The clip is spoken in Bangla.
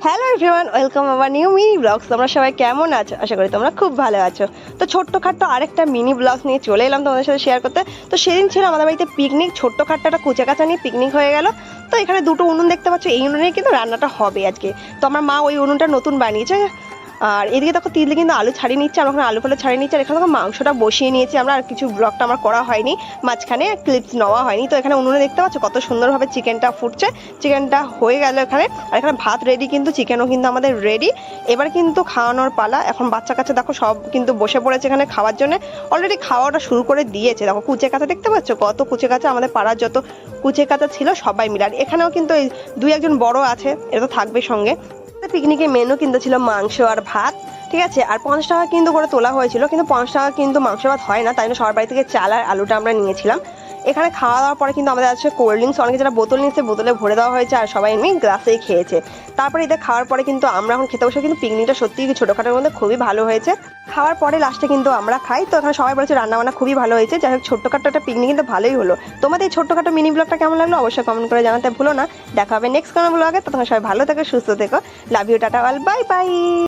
Hello everyone, welcome our new mini vlogs. তোমরা সবাই কেমন আছো? আশা করি তোমরা খুব ভালো আছো। তো ছোট্টখাট্টো আরেকটা মিনি ব্লগস নিয়ে চলে এলাম তোমাদের সাথে শেয়ার করতে। তো সেদিন ছিল আমাদের বাড়িতে পিকনিক, ছোট্টখাট্টো একটা কুচে কাচা নিয়ে পিকনিক হয়ে গেল। তো এখানে দুটো উনুন দেখতে পাচ্ছ, এই উনুনে কিন্তু রান্নাটা হবে আজকে। তো আমার মা ওই উনুনটা নতুন বানিয়েছে। আর এদিকে দেখো তিতলি কিন্তু আলু ছাড়িয়ে নিচ্ছে, আমরা ওখানে আলু ফালু ছাড়িয়ে নিচ্ছি। আর এখানে দেখো মাংসটা বসিয়ে নিয়েছি আমরা, আর কিছু ব্লগটা আমার করা হয়নি, মাঝখানে ক্লিপস নেওয়া হয়নি। তো এখানে উনুনে দেখতে পাচ্ছ কত সুন্দরভাবে চিকেনটা ফুটছে, চিকেনটা হয়ে গেল এখানে। আর এখানে ভাত রেডি, কিন্তু চিকেনও কিন্তু আমাদের রেডি। এবার কিন্তু খাওয়ানোর পালা। এখন বাচ্চা কাচ্চা দেখো সব কিন্তু বসে পড়েছে এখানে খাওয়ার জন্য। অলরেডি খাওয়াটা শুরু করে দিয়েছে। দেখো কুচে কাঁচা দেখতে পাচ্ছ, কত কুচে কাঁচা, আমাদের পাড়ার যত কুচে কাঁচা ছিল সবাই মিলে। আর এখানেও কিন্তু এই দুই একজন বড় আছে, এটা তো থাকবে সঙ্গে। পিকনিকের মেনু কিন্তু ছিল মাংস আর ভাত, ঠিক আছে। আর 50 টাকা কিন্তু করে তোলা হয়েছিল, কিন্তু 50 টাকা কিন্তু মাংস ভাত হয় না, তাই জন্য সবার বাড়ি থেকে চাল আর আলুটা আমরা নিয়েছিলাম। এখানে খাওয়া দাওয়ার পরে কিন্তু আমাদের আছে কোল্ড ড্রিঙ্কস, অনেকে যারা বোতল নিয়েছে বোতলে ভরে দেওয়া হয়েছে, আর সবাই এমনি গ্লাসেই খেয়েছে। তারপরে এদের খাওয়ার পরে কিন্তু আমরা এখন খেতে বসে। কিন্তু পিকনিকটা সত্যিই ছোটোখাটোর মধ্যে খুবই ভালো হয়েছে। খাওয়ার পরে লাস্টে কিন্তু আমরা খাই। তো এখানে সবাই বলেছে রান্নাবান্না খুবই ভালো হয়েছে। যাই হোক, ছোট্টখাট্টো একটা পিকনিক কিন্তু ভালোই হলো। তোমাদের এই ছোট্টখাটো মিনি ব্লগটা কেমন লাগলো অবশ্যই কমেন্ট করে জানাতে ভুলো না। দেখা হবে নেক্সট কোনো ব্লগে। তখন সবাই ভালো থেকো, সুস্থ থেকো। Love you, tata, all, bye by.